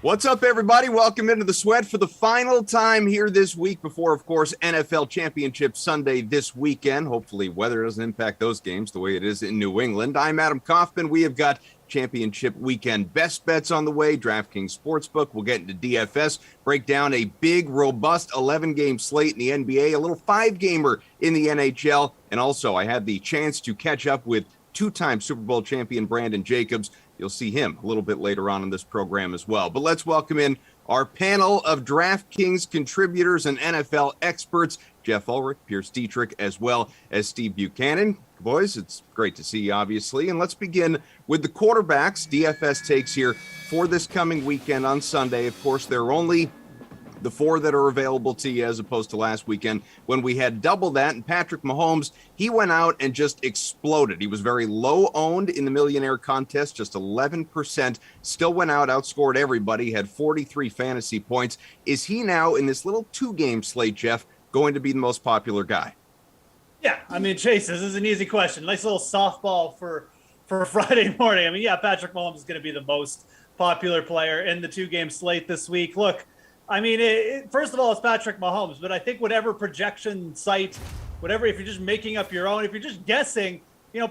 What's up, everybody? Welcome into the Sweat for the final time here this week before, of course, NFL Championship Sunday this weekend. Hopefully weather doesn't impact those games the way it is in New England. I'm Adam Kaufman. We have got championship weekend best bets on the way, DraftKings Sportsbook. We'll get into DFS, break down a big, robust 11-game slate in the NBA, a little 5-gamer in the NHL, and also I had the chance to catch up with two-time Super Bowl champion Brandon Jacobs. You'll see him a little bit later on in this program as well. But let's welcome in our panel of DraftKings contributors and NFL experts, Jeff Ulrich, Pierce Dietrich, as well as Steve Buchanan. Boys, it's great to see you, obviously. And let's begin with the quarterbacks. DFS takes here for this coming weekend on Sunday. Of course, there are only the 4 that are available to you as opposed to last weekend when we had double that. And Patrick Mahomes, he went out and just exploded. He was very low owned in the millionaire contest, just 11%, still went out, outscored everybody, had 43 fantasy points. Is he now in this little 2-game slate, Jeff, going to be the most popular guy? Yeah, I mean, Chase, this is an easy question. Nice little softball for Friday morning. I mean, yeah, Patrick Mahomes is going to be the most popular player in the 2-game slate this week. Look, I mean, first of all, it's Patrick Mahomes, but I think whatever projection site, whatever, if you're just making up your own, if you're just guessing,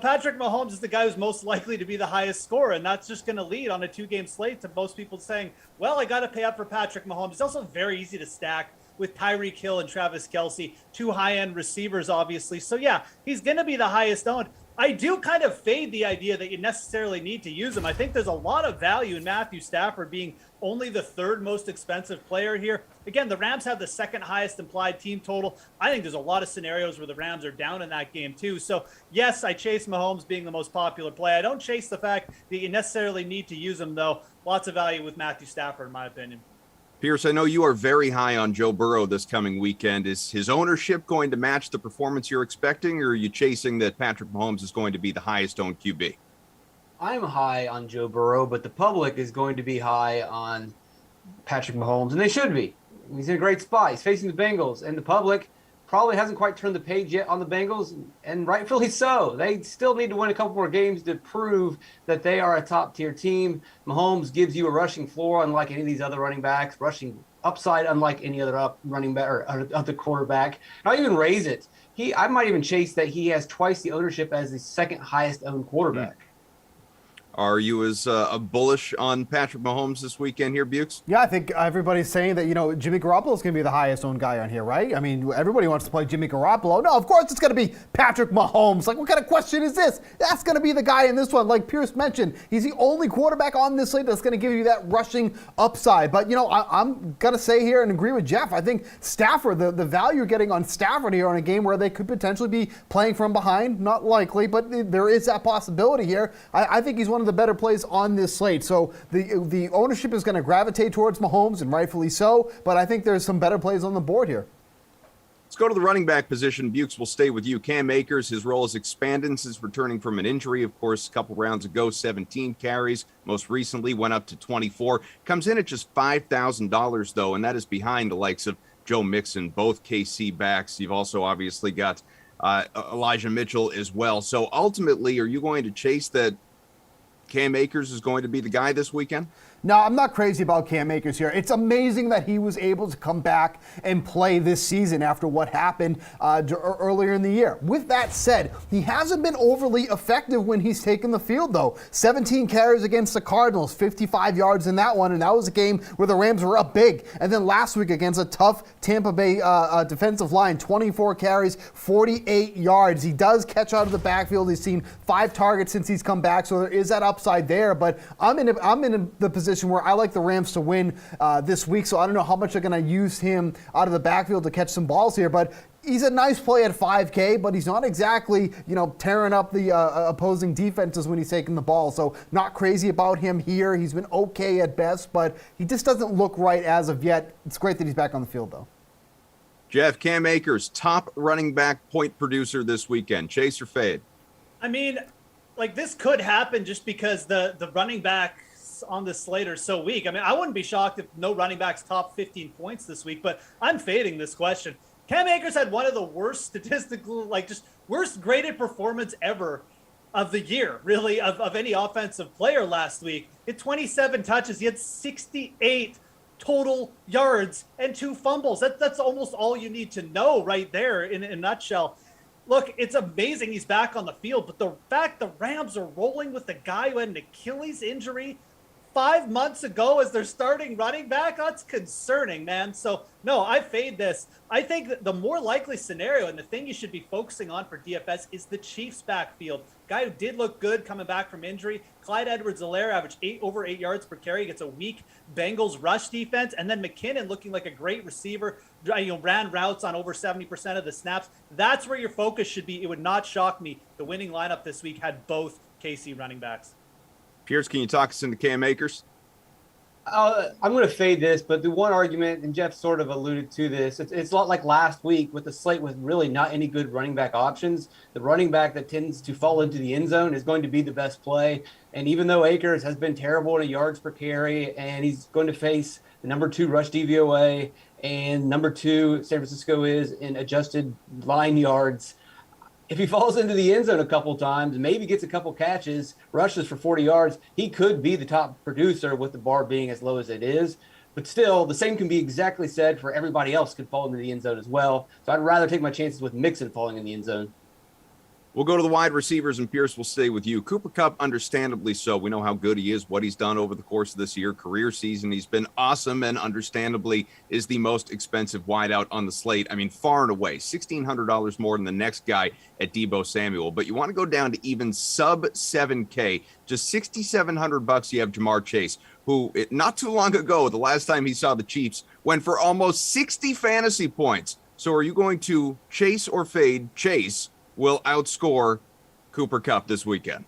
Patrick Mahomes is the guy who's most likely to be the highest scorer, and that's just going to lead on a 2-game slate to most people saying, well, I got to pay up for Patrick Mahomes. It's also very easy to stack with Tyreek Hill and Travis Kelce, 2 high-end receivers, obviously. So, yeah, he's going to be the highest owned. I do kind of fade the idea that you necessarily need to use him. I think there's a lot of value in Matthew Stafford being only the 3rd most expensive player here. Again, the Rams have the 2nd highest implied team total. I think there's a lot of scenarios where the Rams are down in that game too. So yes, I chase Mahomes being the most popular play. I don't chase the fact that you necessarily need to use him though. Lots of value with Matthew Stafford in my opinion. Pierce, I know you are very high on Joe Burrow this coming weekend. Is his ownership going to match the performance you're expecting, or are you chasing that Patrick Mahomes is going to be the highest owned QB? I'm high on Joe Burrow, but the public is going to be high on Patrick Mahomes, and they should be. He's in a great spot. He's facing the Bengals, and the public probably hasn't quite turned the page yet on the Bengals, and rightfully so. They still need to win a couple more games to prove that they are a top-tier team. Mahomes gives you a rushing floor unlike any of these other running backs, rushing upside unlike any other running back or other quarterback. I'll even raise it. I might even chase that he has twice the ownership as the 2nd highest owned quarterback. Are you as bullish on Patrick Mahomes this weekend here, Bukes? Yeah, I think everybody's saying that, Jimmy Garoppolo is going to be the highest owned guy on here, right? I mean, everybody wants to play Jimmy Garoppolo. No, of course it's going to be Patrick Mahomes. Like, what kind of question is this? That's going to be the guy in this one. Like Pierce mentioned, he's the only quarterback on this slate that's going to give you that rushing upside. But, I'm going to say here and agree with Jeff. I think Stafford, the value you're getting on Stafford here on a game where they could potentially be playing from behind, not likely, but there is that possibility here. I think he's one of the better plays on this slate. So the ownership is going to gravitate towards Mahomes, and rightfully so, but I think there's some better plays on the board here. Let's go to the running back position. Bukes will stay with you. Cam Akers, his role has expanded since returning from an injury, of course, a couple rounds ago, 17 carries. Most recently went up to 24. Comes in at just $5,000, though, and that is behind the likes of Joe Mixon, both KC backs. You've also obviously got Elijah Mitchell as well. So ultimately, are you going to chase that Cam Akers is going to be the guy this weekend? No, I'm not crazy about Cam Akers here. It's amazing that he was able to come back and play this season after what happened earlier in the year. With that said, he hasn't been overly effective when he's taken the field, though. 17 carries against the Cardinals, 55 yards in that one, and that was a game where the Rams were up big. And then last week against a tough Tampa Bay defensive line, 24 carries, 48 yards. He does catch out of the backfield. He's seen 5 targets since he's come back, so there is that upside there. But I'm in the position where I like the Rams to win this week, so I don't know how much they're going to use him out of the backfield to catch some balls here, but he's a nice play at 5K, but he's not exactly, tearing up the opposing defenses when he's taking the ball, so not crazy about him here. He's been okay at best, but he just doesn't look right as of yet. It's great that he's back on the field, though. Jeff, Cam Akers, top running back point producer this weekend. Chase or fade? I mean, this could happen just because the running back on the slate are so weak. I mean, I wouldn't be shocked if no running backs top 15 points this week, but I'm fading this question. Cam Akers had one of the worst statistical, just worst graded performance ever of the year, really, of any offensive player last week. He had 27 touches. He had 68 total yards and 2 fumbles. That's almost all you need to know right there in a nutshell. Look, it's amazing he's back on the field, but the fact the Rams are rolling with the guy who had an Achilles injury 5 months ago as their starting running back, that's concerning, man. So, no, I fade this. I think that the more likely scenario and the thing you should be focusing on for DFS is the Chiefs backfield. Guy who did look good coming back from injury. Clyde Edwards-Helaire averaged over 8 yards per carry against a weak Bengals rush defense. And then McKinnon looking like a great receiver, ran routes on over 70% of the snaps. That's where your focus should be. It would not shock me. The winning lineup this week had both KC running backs. Pierce, can you talk us into Cam Akers? I'm going to fade this, but the one argument, and Jeff sort of alluded to this, it's a lot like last week with the slate with really not any good running back options. The running back that tends to fall into the end zone is going to be the best play. And even though Akers has been terrible in yards per carry, and he's going to face the number 2 rush DVOA, and number 2 San Francisco is in adjusted line yards, if he falls into the end zone a couple times, maybe gets a couple catches, rushes for 40 yards, he could be the top producer with the bar being as low as it is. But still, the same can be exactly said for everybody else could fall into the end zone as well. So I'd rather take my chances with Mixon falling in the end zone. We'll go to the wide receivers, and Pierce will stay with you. Cooper Kupp, understandably so. We know how good he is, what he's done over the course of this year, career season. He's been awesome and understandably is the most expensive wideout on the slate. I mean, far and away, $1,600 more than the next guy at Deebo Samuel. But you want to go down to even sub 7K, just $6,700. You have Jamar Chase, who not too long ago, the last time he saw the Chiefs, went for almost 60 fantasy points. So are you going to chase or fade? Chase will outscore Cooper Kupp this weekend.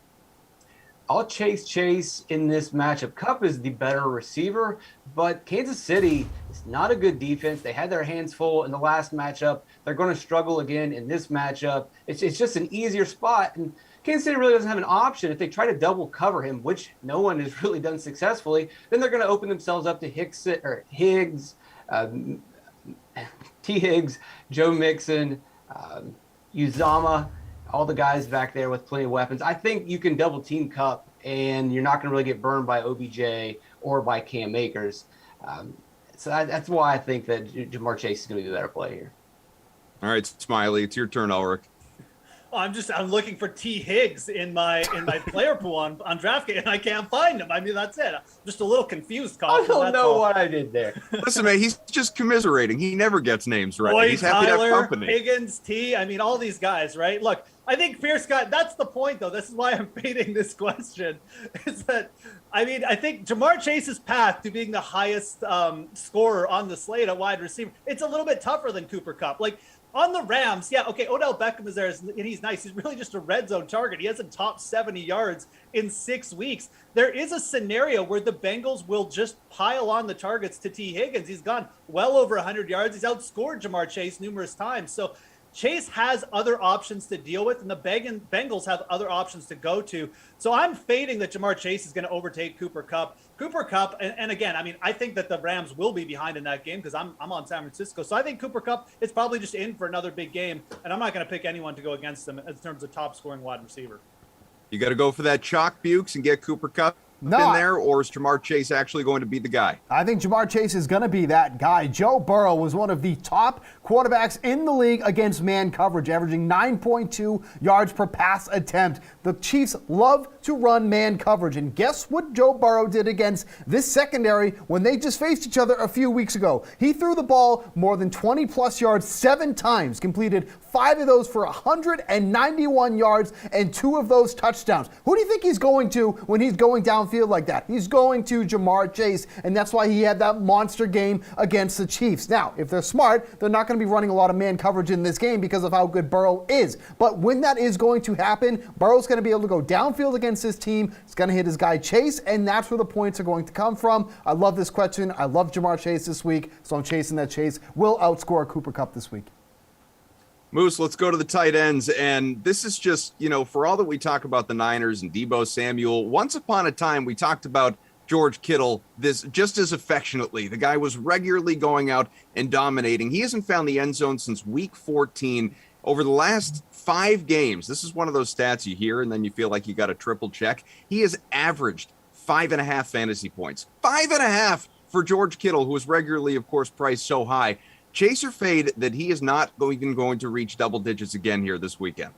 I'll chase in this matchup. Kupp is the better receiver, but Kansas City is not a good defense. They had their hands full in the last matchup. They're going to struggle again in this matchup. It's just an easier spot, and Kansas City really doesn't have an option. If they try to double cover him, which no one has really done successfully, then they're going to open themselves up to Higgs, T. Higgs, Joe Mixon, Uzama, all the guys back there with plenty of weapons. I think you can double team Kupp, and you're not going to really get burned by OBJ or by Cam Akers. So that's why I think that Jamar Chase is going to be the better play here. All right, Smiley, it's your turn, Ulrich. I'm looking for T. Higgs in my player pool on DraftKings, and I can't find him. I mean, that's it. I'm just a little confused, Karl. I don't know what I did there. Listen, man, he's just commiserating. He never gets names right. Boy, he's happy Tyler, to have company. Higgins, T. I mean, all these guys, right? Look, I think Pierce got. That's the point, though. This is why I'm fading this question. Is that I think Jamar Chase's path to being the highest scorer on the slate at wide receiver, it's a little bit tougher than Cooper Kupp. Like, on the Rams, yeah, okay, Odell Beckham is there, and he's nice. He's really just a red zone target. He hasn't topped 70 yards in 6 weeks. There is a scenario where the Bengals will just pile on the targets to T. Higgins. He's gone well over 100 yards. He's outscored Jamar Chase numerous times. So Chase has other options to deal with, and the Bengals have other options to go to. So I'm fading that Jamar Chase is going to overtake Cooper Kupp. Cooper Kupp, and again, I mean, I think that the Rams will be behind in that game because I'm on San Francisco. So I think Cooper Kupp is probably just in for another big game, and I'm not going to pick anyone to go against them in terms of top scoring wide receiver. You got to go for that chalk, Bukes, and get Cooper Kupp in there, or is Jamar Chase actually going to be the guy? I think Jamar Chase is going to be that guy. Joe Burrow was one of the top quarterbacks in the league against man coverage, averaging 9.2 yards per pass attempt. The Chiefs love to run man coverage, and guess what Joe Burrow did against this secondary when they just faced each other a few weeks ago? He threw the ball more than 20-plus yards 7 times, completed 5 of those for 191 yards, and 2 of those touchdowns. Who do you think he's going to when he's going downfield like that? He's going to Jamar Chase, and that's why he had that monster game against the Chiefs. Now, if they're smart, they're not going to be running a lot of man coverage in this game because of how good Burrow is. But when that is going to happen, Burrow's going to be able to go downfield against his team. He's going to hit his guy Chase, and that's where the points are going to come from. I love this question. I love Jamar Chase this week, so I'm chasing that Chase. Will outscore Cooper Kupp this week. Moose, let's go to the tight ends. And this is just, for all that we talk about the Niners and Deebo Samuel, once upon a time we talked about George Kittle this just as affectionately. The guy was regularly going out and dominating. He hasn't found the end zone since week 14. Over the last 5 games, this is one of those stats you hear and then you feel like you got to triple check. He has averaged 5.5 fantasy points. 5.5 for George Kittle, who is regularly, of course, priced so high. Chase or fade that he is not even going to reach double digits again here this weekend?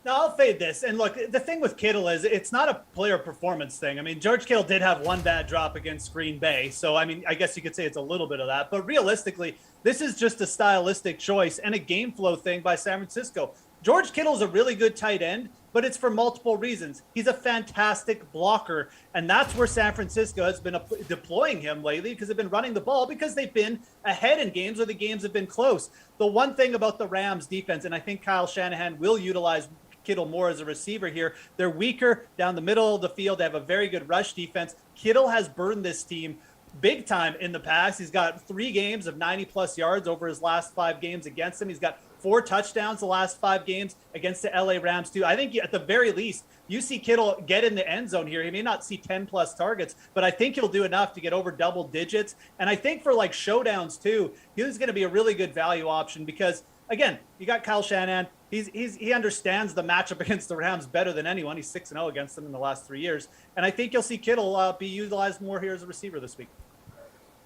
No, I'll fade this. And look, the thing with Kittle is it's not a player performance thing. I mean, George Kittle did have one bad drop against Green Bay. So, I mean, I guess you could say it's a little bit of that. But realistically, this is just a stylistic choice and a game flow thing by San Francisco. George Kittle's a really good tight end, but it's for multiple reasons. He's a fantastic blocker, and that's where San Francisco has been deploying him lately because they've been running the ball because they've been ahead in games or the games have been close. The one thing about the Rams defense, and I think Kyle Shanahan will utilize Kittle more as a receiver here. They're weaker down the middle of the field. They have a very good rush defense. Kittle has burned this team big time in the past. He's got 3 games of 90-plus yards over his last 5 games against them. He's got 4 touchdowns the last 5 games against the LA Rams too. I think at the very least, you see Kittle get in the end zone here. He may not see 10-plus targets, but I think he'll do enough to get over double digits. And I think for like showdowns too, he's going to be a really good value option because, again, you got Kyle Shanahan. He understands the matchup against the Rams better than anyone. He's 6-0 against them in the last 3 years. And I think you'll see Kittle be utilized more here as a receiver this week.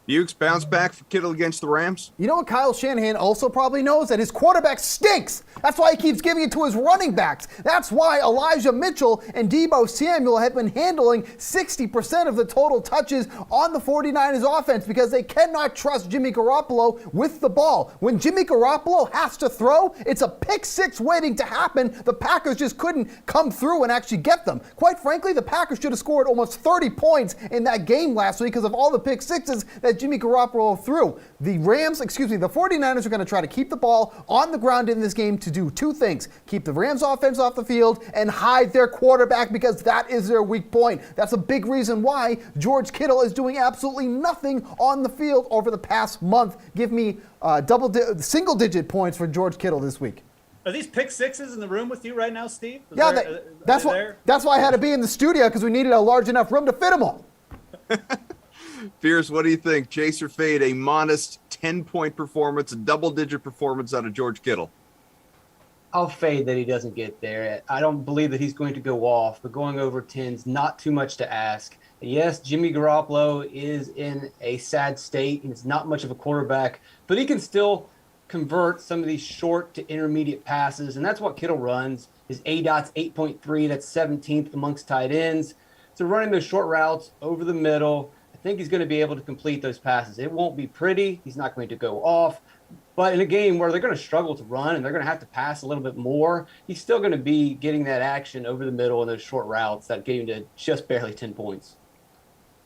Bukes bounce back for Kittle against the Rams? You know what Kyle Shanahan also probably knows? That his quarterback stinks. That's why he keeps giving it to his running backs. That's why Elijah Mitchell and Deebo Samuel have been handling 60% of the total touches on the 49ers offense because they cannot trust Jimmy Garoppolo with the ball. When Jimmy Garoppolo has to throw, it's a pick six waiting to happen. The Packers just couldn't come through and actually get them. Quite frankly, the Packers should have scored almost 30 points in that game last week because of all the pick sixes that Jimmy Garoppolo threw. The 49ers are going to try to keep the ball on the ground in this game to do 2 things. Keep the Rams offense off the field and hide their quarterback because that is their weak point. That's a big reason why George Kittle is doing absolutely nothing on the field over the past month. Give me single-digit points for George Kittle this week. Are these pick sixes in the room with you right now, Steve? That's why I had to be in the studio because we needed a large enough room to fit them all. Fierce, what do you think? Chase or fade a modest 10-point performance, a double-digit performance out of George Kittle? I'll fade that he doesn't get there. I don't believe that he's going to go off, but going over 10's not too much to ask. Yes, Jimmy Garoppolo is in a sad state, and it's not much of a quarterback, but he can still convert some of these short to intermediate passes, and that's what Kittle runs. His ADOT's 8.3, that's 17th amongst tight ends. So running those short routes over the middle, I think he's going to be able to complete those passes. It won't be pretty. He's not going to go off. But in a game where they're going to struggle to run and they're going to have to pass a little bit more, he's still going to be getting that action over the middle and those short routes that get him to just barely 10 points.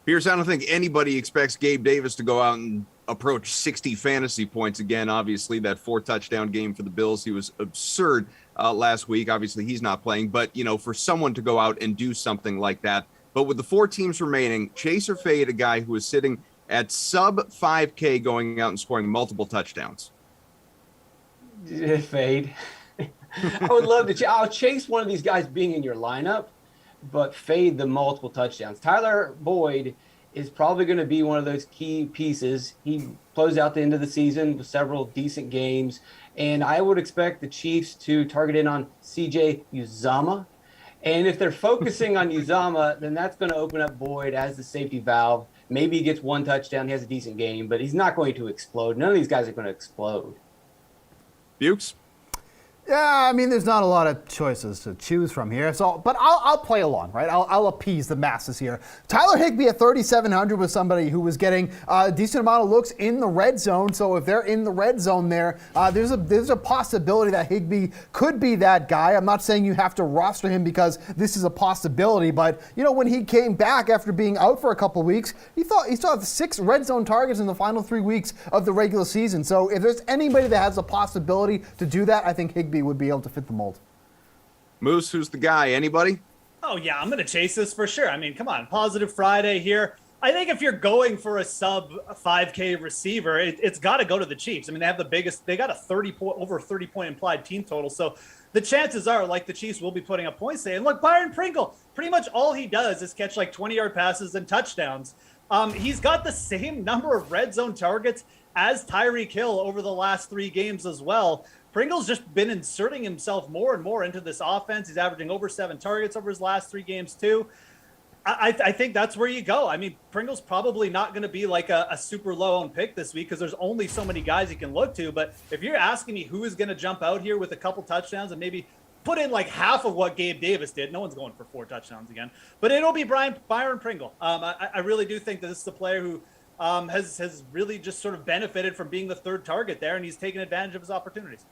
Pierce, I don't think anybody expects Gabe Davis to go out and approach 60 fantasy points again. Obviously, that 4-touchdown game for the Bills, he was absurd last week. Obviously, he's not playing. But, for someone to go out and do something like that, but with the 4 teams remaining, chase or fade a guy who is sitting at sub 5K going out and scoring multiple touchdowns? Fade. I would love to. I'll chase one of these guys being in your lineup, but fade the multiple touchdowns. Tyler Boyd is probably going to be one of those key pieces. He closed out the end of the season with several decent games, and I would expect the Chiefs to target in on CJ Uzomah. And if they're focusing on Uzomah, then that's going to open up Boyd as the safety valve. Maybe he gets 1 touchdown. He has a decent game, but he's not going to explode. None of these guys are going to explode. Bukes? Yeah, I mean, there's not a lot of choices to choose from here. But I'll play along, right? I'll appease the masses here. Tyler Higbee at 3,700 was somebody who was getting a decent amount of looks in the red zone. So if they're in the red zone there, there's a possibility that Higbee could be that guy. I'm not saying you have to roster him because this is a possibility, but when he came back after being out for a couple of weeks, he still had 6 red zone targets in the final 3 weeks of the regular season. So if there's anybody that has a possibility to do that, I think Higbee would be able to fit the mold. Moose, who's the guy? Anybody? Oh, yeah, I'm going to chase this for sure. I mean, come on, positive Friday here. I think if you're going for a sub 5K receiver, it's got to go to the Chiefs. I mean, they got a over 30 point implied team total. So the chances are, like, the Chiefs will be putting up points today. And look, Byron Pringle, pretty much all he does is catch like 20-yard passes and touchdowns. He's got the same number of red zone targets as Tyreek Hill over the last 3 games as well. Pringle's just been inserting himself more and more into this offense. He's averaging over 7 targets over his last 3 games too. I think that's where you go. I mean, Pringle's probably not going to be like a super low owned pick this week because there's only so many guys you can look to. But if you're asking me who is going to jump out here with a couple touchdowns and maybe put in like half of what Gabe Davis did, no one's going for 4 touchdowns again, but it'll be Byron Pringle. I really do think that this is a player who has really just sort of benefited from being the 3rd target there, and he's taken advantage of his opportunities.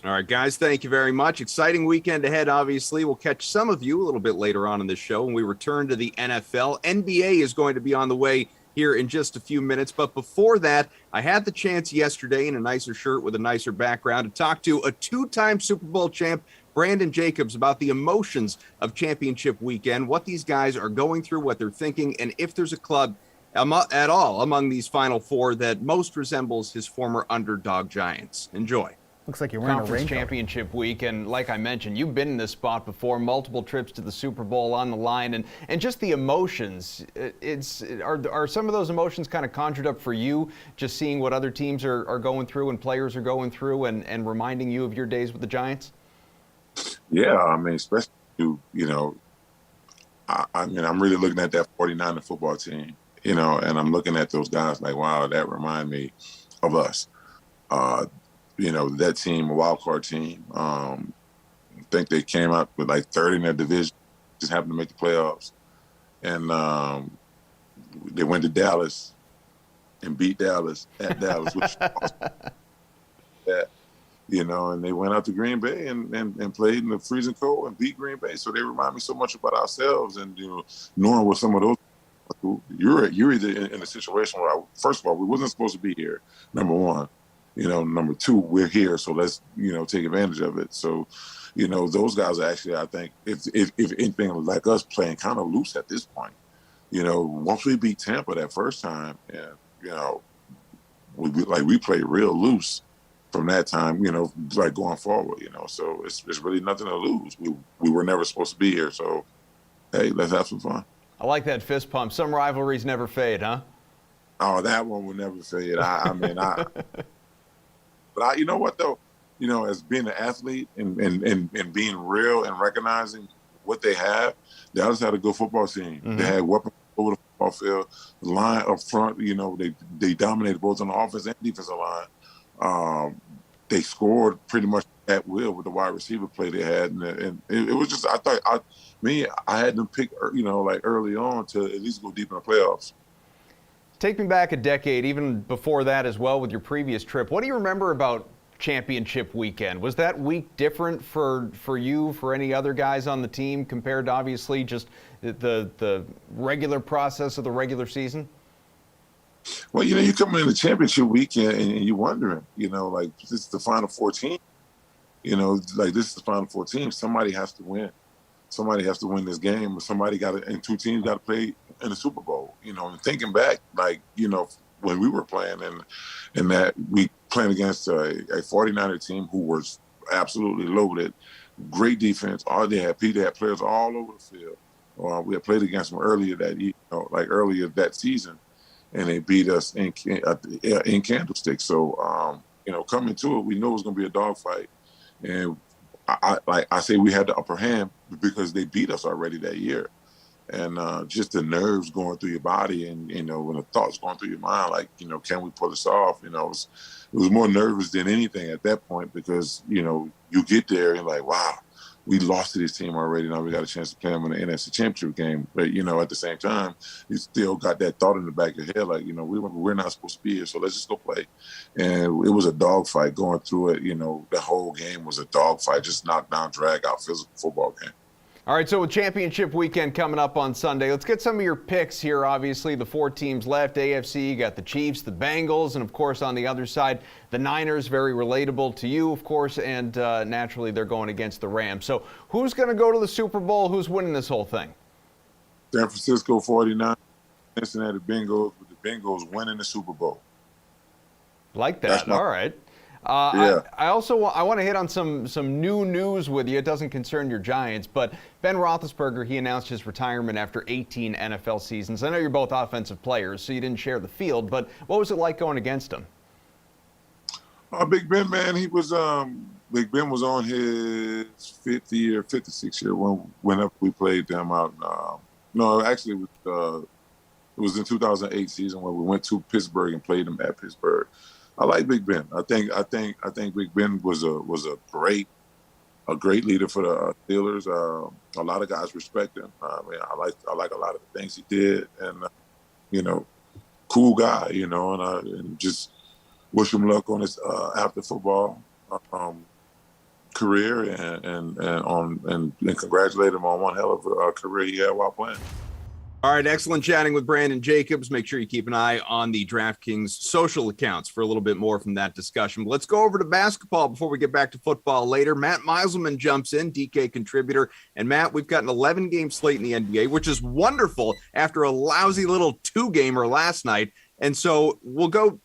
All right, guys, thank you very much. Exciting weekend ahead, obviously. We'll catch some of you a little bit later on in this show when we return to the NFL. NBA is going to be on the way here in just a few minutes. But before that, I had the chance yesterday in a nicer shirt with a nicer background to talk to a 2-time Super Bowl champ, Brandon Jacobs, about the emotions of championship weekend, what these guys are going through, what they're thinking, and if there's a club at all among these Final 4 that most resembles his former underdog Giants. Enjoy. Looks like you're wearing Conference a raincoat. championship week, and like I mentioned, you've been in this spot before, multiple trips to the Super Bowl on the line, and just the emotions. Are some of those emotions kind of conjured up for you, just seeing what other teams are going through and players are going through, and reminding you of your days with the Giants? Yeah, I mean, especially I mean, I'm really looking at that 49er football team, and I'm looking at those guys like, wow, that remind me of us. That team, a wild card team, I think they came out with like 3rd in their division, just happened to make the playoffs. And they went to Dallas and beat Dallas at Dallas, which was awesome. And they went out to Green Bay and played in the freezing cold and beat Green Bay. So they remind me so much about ourselves and, knowing what some of those, you're either in a situation where, first of all, we wasn't supposed to be here, number one. Number 2, we're here, so let's, take advantage of it. So, those guys are actually, I think, if anything like us, playing kind of loose at this point. Once we beat Tampa that first time, and, we played real loose from that time, like going forward, so it's really nothing to lose. We were never supposed to be here, so, hey, let's have some fun. I like that fist pump. Some rivalries never fade, huh? Oh, that one will never fade. But you know what, though? As being an athlete and being real and recognizing what they have, they also had a good football team. Mm-hmm. They had weapons over the football field. The line up front, they dominated both on the offense and defensive line. They scored pretty much at will with the wide receiver play they had. And it was just, I had them pick, early on to at least go deep in the playoffs. Take me back a decade, even before that as well, with your previous trip. What do you remember about championship weekend? Was that week different for you, for any other guys on the team, compared to obviously just the regular process of the regular season? Well, you come in the championship weekend and you're wondering, this is the Final 14. This is the Final 14. Somebody has to win. Somebody has to win this game, or and 2 teams got to play in the Super Bowl. And thinking back, when we were playing and that we playing against a 49er team who was absolutely loaded, great defense. They had players all over the field. We had played against them earlier that season, and they beat us in Candlestick. So, coming to it, we know it was going to be a dogfight, and I say we had the upper hand because they beat us already that year. And just the nerves going through your body and, when the thoughts going through your mind, can we pull this off? It was more nervous than anything at that point because, you get there and like, wow, we lost to this team already. Now we got a chance to play them in the NFC Championship game. But, at the same time, you still got that thought in the back of your head, like, we're not supposed to be here, so let's just go play. And it was a dogfight going through it. The whole game was a dogfight, just knockdown, drag out, physical football game. All right, so with championship weekend coming up on Sunday, let's get some of your picks here. Obviously, the 4 teams left. AFC, you got the Chiefs, the Bengals, and, of course, on the other side, the Niners, very relatable to you, of course, and naturally they're going against the Rams. So who's going to go to the Super Bowl? Who's winning this whole thing? San Francisco 49ers, Cincinnati Bengals, with the Bengals winning the Super Bowl. Like that. All right. Yeah. I want to hit on some new news with you. It doesn't concern your Giants, but Ben Roethlisberger, he announced his retirement after 18 NFL seasons. I know you're both offensive players, so you didn't share the field, but what was it like going against him? Big Ben, man, Big Ben was on his 50th year, 56th year whenever we played them out. No, actually, it was in 2008 season when we went to Pittsburgh and played them at Pittsburgh. I like Big Ben. I think Big Ben was a great leader for the Steelers. A lot of guys respect him. I mean, I like a lot of the things he did, and cool guy. And just wish him luck on his after football career, and congratulate him on one hell of a career he had while playing. All right, excellent chatting with Brandon Jacobs. Make sure you keep an eye on the DraftKings social accounts for a little bit more from that discussion. But let's go over to basketball before we get back to football later. Matt Meiselman jumps in, DK contributor. And Matt, we've got an 11-game slate in the NBA, which is wonderful after a lousy little 2-gamer last night. And so we'll go,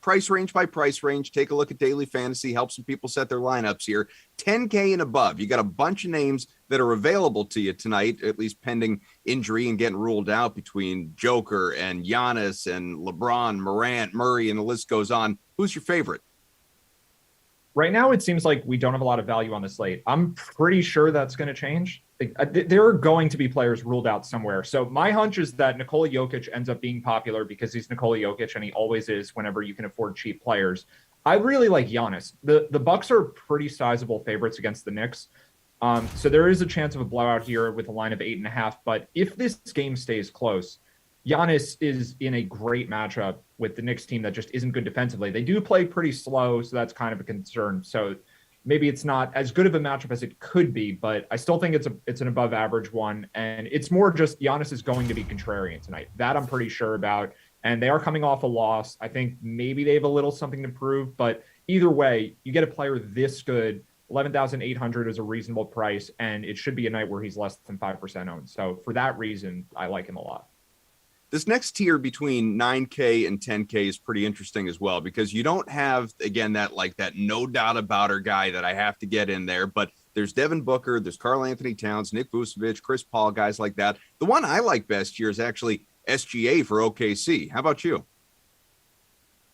price range by price range, take a look at daily fantasy, help some people set their lineups here. 10K and above, you got a bunch of names that are available to you tonight, at least pending injury and getting ruled out, between Joker and Giannis and LeBron, Morant, Murray, and the list goes on. Who's your favorite? Right now, it seems like we don't have a lot of value on the slate. I'm pretty sure that's going to change. There are going to be players ruled out somewhere. So my hunch is that Nikola Jokic ends up being popular because he's Nikola Jokic, and he always is whenever you can afford cheap players. I really like Giannis. The Bucks are pretty sizable favorites against the Knicks. So there is a chance of a blowout here with a line of 8.5. But if this game stays close, Giannis is in a great matchup with the Knicks team that just isn't good defensively. They do play pretty slow, so that's kind of a concern. So maybe it's not as good of a matchup as it could be, but I still think it's an above average one. And it's more just Giannis is going to be contrarian tonight. That I'm pretty sure about. And they are coming off a loss. I think maybe they have a little something to prove, but either way, you get a player this good. 11,800 is a reasonable price, and it should be a night where he's less than 5% owned. So for that reason, I like him a lot. This next tier between 9K and 10K is pretty interesting as well, because you don't have, again, that no doubt about her guy that I have to get in there, but there's Devin Booker, there's Karl Anthony Towns, Nick Vucevic, Chris Paul, guys like that. The one I like best here is actually SGA for OKC. How about you?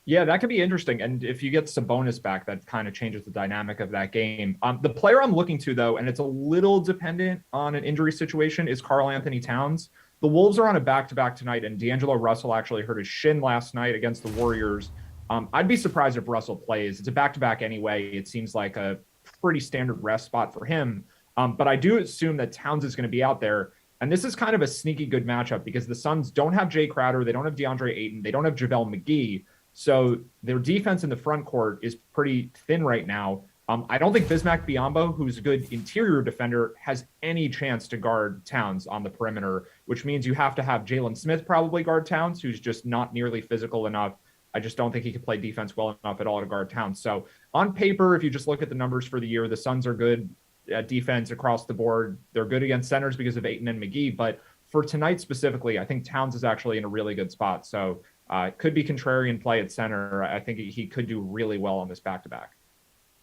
Yeah, that could be interesting. And if you get Sabonis back, that kind of changes the dynamic of that game. The player I'm looking to, though, and it's a little dependent on an injury situation, is Karl Anthony Towns. The Wolves are on a back-to-back tonight, and D'Angelo Russell actually hurt his shin last night against the Warriors. I'd be surprised if Russell plays. It's a back-to-back anyway. It seems like a pretty standard rest spot for him. But I do assume that Towns is going to be out there. And this is kind of a sneaky good matchup because the Suns don't have Jay Crowder. They don't have DeAndre Ayton. They don't have JaVale McGee. So their defense in the front court is pretty thin right now. I don't think Bismack Biyombo, who's a good interior defender, has any chance to guard Towns on the perimeter, which means you have to have Jalen Smith probably guard Towns, who's just not nearly physical enough. I just don't think he can play defense well enough at all to guard Towns. So on paper, if you just look at the numbers for the year, the Suns are good at defense across the board. They're good against centers because of Ayton and McGee. But for tonight specifically, I think Towns is actually in a really good spot. So could be contrarian play at center. I think he could do really well on this back-to-back.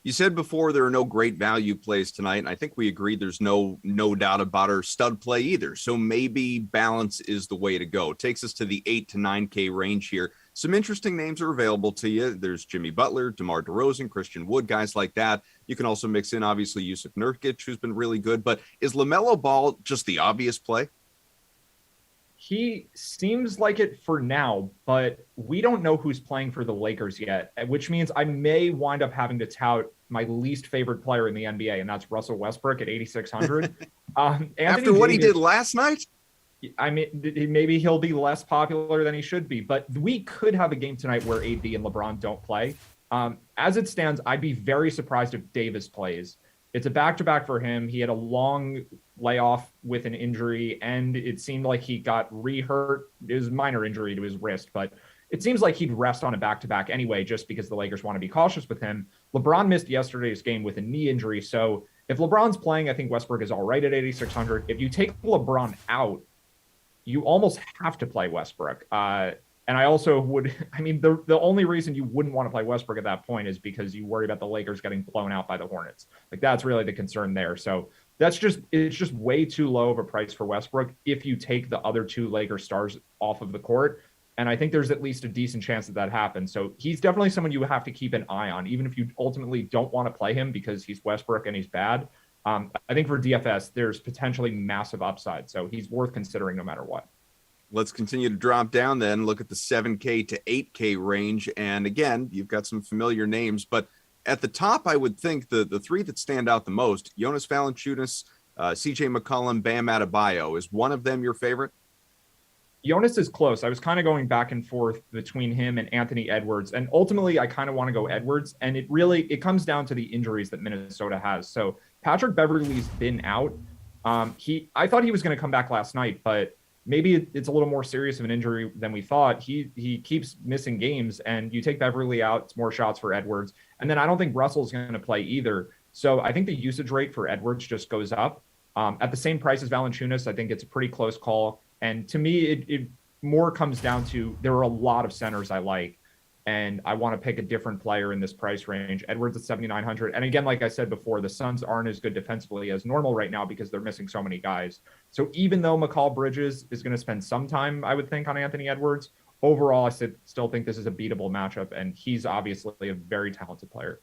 You said before there are no great value plays tonight, and I think we agreed there's no doubt about our stud play either. So maybe balance is the way to go. It takes us to the 8 to 9K range here. Some interesting names are available to you. There's Jimmy Butler, DeMar DeRozan, Christian Wood, guys like that. You can also mix in, obviously, Yusuf Nurkic, who's been really good. But is LaMelo Ball just the obvious play? He seems like it for now, but we don't know who's playing for the Lakers yet, which means I may wind up having to tout my least favorite player in the NBA, and that's Russell Westbrook at 8,600. After what he did last night? I mean, maybe he'll be less popular than he should be, but we could have a game tonight where AD and LeBron don't play. As it stands, I'd be very surprised if Davis plays. It's a back-to-back for him. He had a long layoff with an injury, and it seemed like he got re-hurt. It was a minor injury to his wrist, but it seems like he'd rest on a back-to-back anyway, just because the Lakers want to be cautious with him. LeBron missed yesterday's game with a knee injury, so if LeBron's playing, I think Westbrook is all right at 8,600. If you take LeBron out, you almost have to play Westbrook. And I also would, I mean, the only reason you wouldn't want to play Westbrook at that point is because you worry about the Lakers getting blown out by the Hornets. Like, that's really the concern there. So it's just way too low of a price for Westbrook if you take the other two Lakers stars off of the court. And I think there's at least a decent chance that that happens. So he's definitely someone you have to keep an eye on, even if you ultimately don't want to play him because he's Westbrook and he's bad. I think for DFS, there's potentially massive upside. So he's worth considering no matter what. Let's continue to drop down then, look at the 7K to 8K range. And again, you've got some familiar names, but at the top, I would think the three that stand out the most, Jonas Valanciunas, CJ McCollum, Bam Adebayo. Is one of them your favorite? Jonas is close. I was kind of going back and forth between him and Anthony Edwards. And ultimately, I kind of want to go Edwards. And it comes down to the injuries that Minnesota has. So Patrick Beverley's been out. I thought he was going to come back last night, but maybe it's a little more serious of an injury than we thought. He keeps missing games, and you take Beverley out, it's more shots for Edwards. And then I don't think Russell's going to play either. So I think the usage rate for Edwards just goes up. At the same price as Valanciunas, I think it's a pretty close call. And to me, it more comes down to there are a lot of centers I like, and I want to pick a different player in this price range. Edwards at 7,900. And again, like I said before, the Suns aren't as good defensively as normal right now because they're missing so many guys. So even though McCall Bridges is going to spend some time, I would think, on Anthony Edwards, overall, I still think this is a beatable matchup, and he's obviously a very talented player.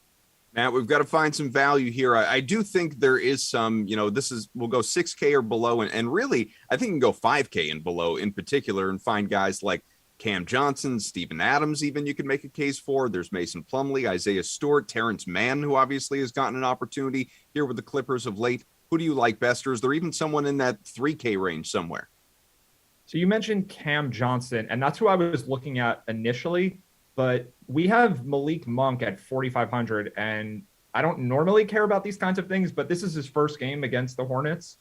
Matt, we've got to find some value here. I do think there is some, we'll go 6K or below. And really, I think you can go 5K and below in particular and find guys like Cam Johnson, Steven Adams, even you could make a case for. There's Mason Plumlee, Isaiah Stewart, Terrence Mann, who obviously has gotten an opportunity here with the Clippers of late. Who do you like best? Or is there even someone in that 3K range somewhere? So you mentioned Cam Johnson, and that's who I was looking at initially. But we have Malik Monk at 4,500, and I don't normally care about these kinds of things, but this is his first game against the Hornets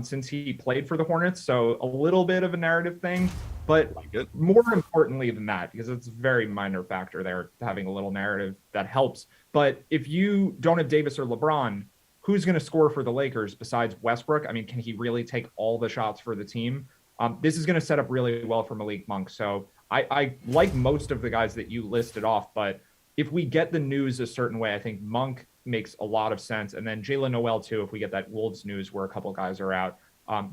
since he played for the Hornets, so a little bit of a narrative thing. But more importantly than that, because it's a very minor factor there, having a little narrative that helps. But if you don't have Davis or LeBron, who's going to score for the Lakers besides Westbrook? I mean, can he really take all the shots for the team? This is going to set up really well for Malik Monk, so I like most of the guys that you listed off, but if we get the news a certain way, I think Monk makes a lot of sense. And then Jalen Noel, too, if we get that Wolves news where a couple guys are out.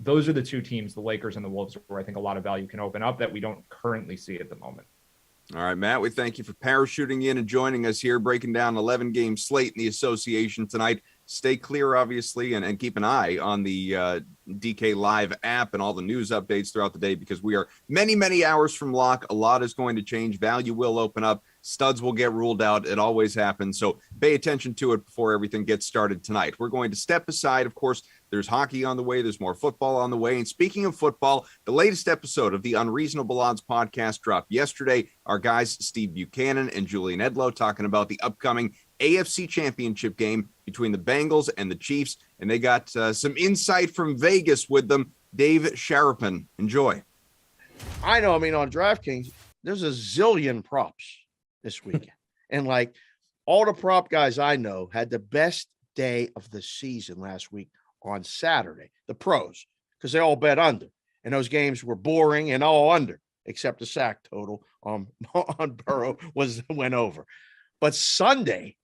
Those are the two teams, the Lakers and the Wolves, where I think a lot of value can open up that we don't currently see at the moment. All right, Matt, we thank you for parachuting in and joining us here, breaking down 11-game slate in the association tonight. Stay clear, obviously, and keep an eye on the DK Live app and all the news updates throughout the day because we are many, many hours from lock. A lot is going to change. Value will open up. Studs will get ruled out. It always happens. So pay attention to it before everything gets started tonight. We're going to step aside. Of course, there's hockey on the way. There's more football on the way. And speaking of football, the latest episode of the Unreasonable Odds podcast dropped yesterday. Our guys, Steve Buchanan and Julian Edlow, talking about the upcoming AFC Championship game between the Bengals and the Chiefs. And they got some insight from Vegas with them. Dave Sharapin, enjoy. I know. I mean, on DraftKings, there's a zillion props this weekend. And like all the prop guys I know had the best day of the season last week on Saturday, the pros, because they all bet under. And those games were boring and all under, except the sack total on Burrow went over. But Sunday,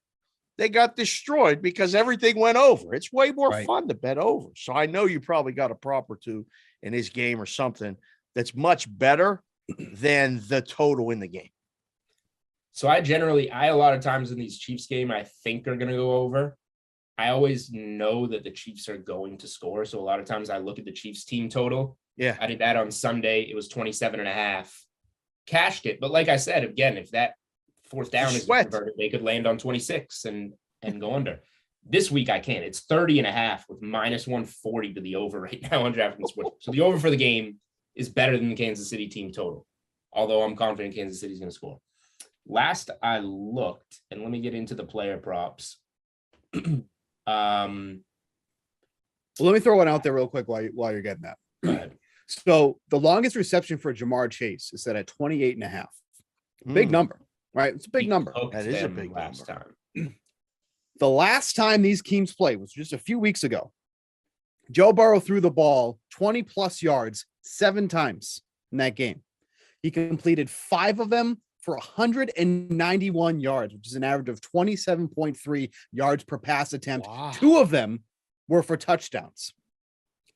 they got destroyed because everything went over. It's way more fun to bet over. So I know you probably got a prop or two in his game or something that's much better than the total in the game. So I a lot of times in these Chiefs game, I think are going to go over. I always know that the Chiefs are going to score. So a lot of times I look at the Chiefs team total. Yeah. I did that on Sunday. It was 27.5. Cashed it. But like I said, again, if that fourth down is converted, they could land on 26 and go under. This week I can't. It's 30.5 with minus 140 to the over right now on DraftKings. So the over for the game is better than the Kansas City team total, although I'm confident Kansas City's going to score. Last I looked, and let me get into the player props. Well, let me throw one out there real quick while you're getting that. Go ahead. So the longest reception for Jamar Chase is set at 28.5. Big number, right? It's a big number. That is a big last number. time. The last time these teams played was just a few weeks ago. Joe Burrow threw the ball 20 plus yards 7 times in that game. He completed 5 of them for 191 yards, which is an average of 27.3 yards per pass attempt. Wow. 2 of them were for touchdowns.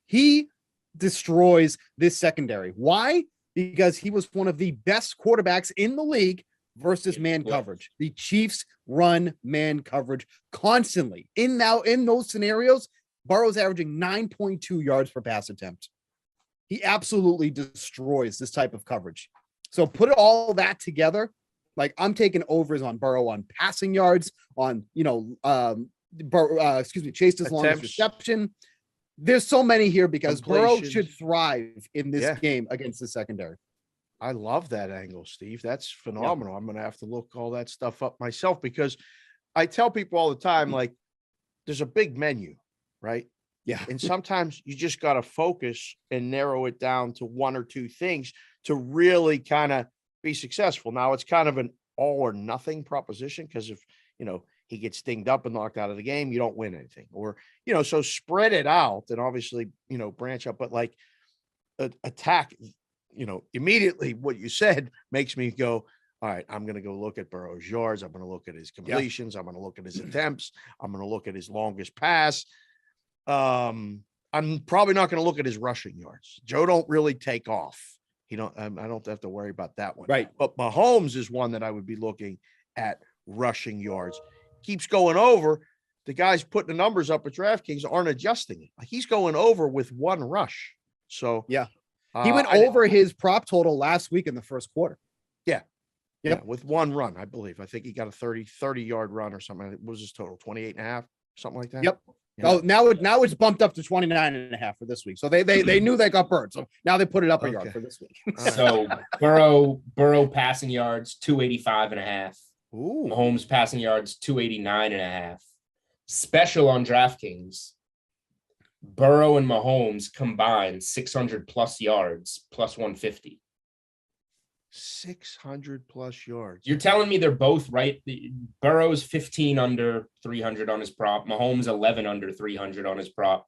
He destroys this secondary. Why? because he was one of the best quarterbacks in the league versus man coverage. The Chiefs run man coverage constantly. In those scenarios, Burrow's averaging 9.2 yards per pass attempt. He absolutely destroys this type of coverage. So put all that together. Like, I'm taking overs on Burrow on passing yards, on, Chase his longest reception. There's so many here because Burrow should thrive in this game against the secondary. I love that angle, Steve. That's phenomenal. I'm going to have to look all that stuff up myself, because I tell people all the time, like, there's a big menu, right? Yeah. And sometimes you just got to focus and narrow it down to one or two things to really kind of be successful. Now, it's kind of an all or nothing proposition, because if, he gets dinged up and knocked out of the game, you don't win anything. Or, so spread it out and obviously, branch up, but like attack, immediately what you said makes me go, all right, I'm going to go look at Burrow's yards. I'm going to look at his completions. I'm going to look at his attempts. I'm going to look at his longest pass. I'm probably not going to look at his rushing yards. Joe don't really take off. I don't have to worry about that one. Right. But Mahomes is one that I would be looking at rushing yards. Keeps going over. The guys putting the numbers up at DraftKings aren't adjusting it. He's going over with one rush. So he went over his prop total last week in the first quarter. Yeah, with one run, I believe. I think he got a 30-yard run or something. What was his total? 28 and a half, something like that. Yep. Yeah. Oh, now it's bumped up to 29 and a half for this week. So they knew they got burned. So now they put it up a yard for this week. So Burrow passing yards 285 and a half. Ooh. Mahomes passing yards 289 and a half. Special on DraftKings, Burrow and Mahomes combined 600 plus yards plus 150. 600 plus yards. You're telling me they're both right? Burrow's 15 under 300 on his prop. Mahomes 11 under 300 on his prop.